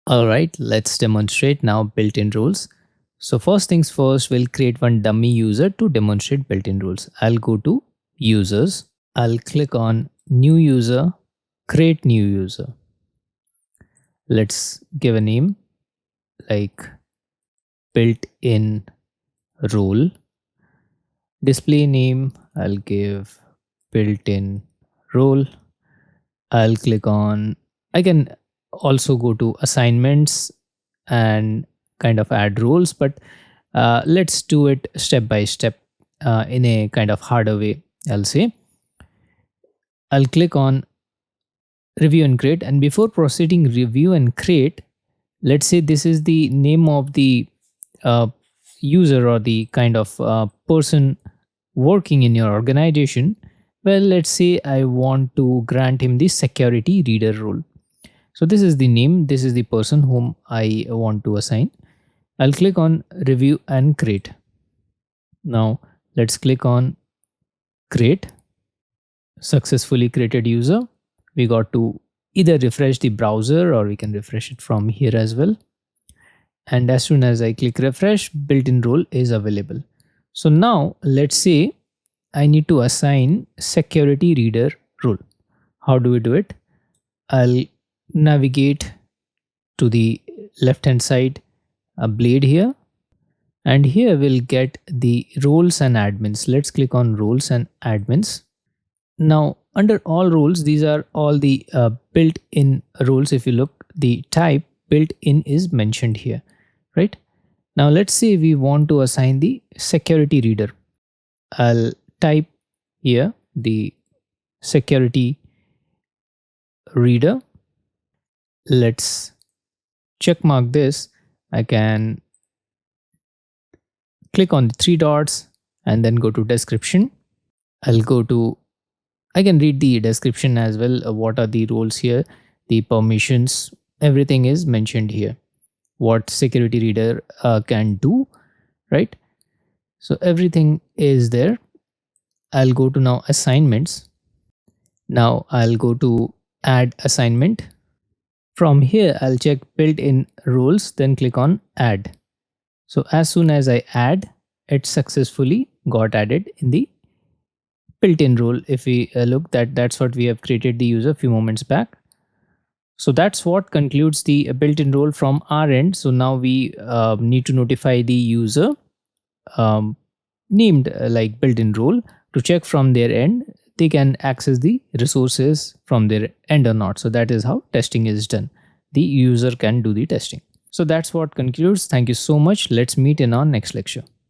All right, let's demonstrate now built-in rules. So first things first, we'll create one dummy user to demonstrate built-in rules. I'll go to users. I'll click on new user, create new user. Let's give a name like built-in role. Display name, I'll give built-in role. I'll click on, I can also go to assignments and kind of add roles, but let's do it step by step in a kind of harder way. I'll say I'll click on review and create, and before proceeding review and create, let's say this is the name of the uh, user or the kind of person working in your organization. Well, let's say I want to grant him the security reader role. So this is the name, this is the person whom I want to assign. I'll click on review and create. Now let's click on create. Successfully created user. We got to either refresh the browser or we can refresh it from here as well. And as soon as I click refresh, built-in role is available. So now let's say I need to assign security reader role. How do we do it? I'll navigate to the left hand side, a blade here, and here we'll get the roles and admins. Let's click on roles and admins. Now under all roles, these are all the built-in roles. If you look, the type built-in is mentioned here, right? Now let's say we want to assign the security reader. I'll type here the security reader. Let's check mark this. I can click on the three dots and then go to description. I can read the description as well. What are the roles here? The permissions, everything is mentioned here. What security reader can do, right? So everything is there. I'll go to now assignments. Now I'll go to add assignment. From here, I'll check built-in roles, then click on add. So as soon as I add, it successfully got added in the built-in role. If we look, that's what we have created the user a few moments back. So that's what concludes the built-in role from our end. So now we need to notify the user named like built-in role to check from their end they can access the resources from their end or not. So that is how testing is done. The user can do the testing. So that's what concludes. Thank you so much. Let's meet in our next lecture.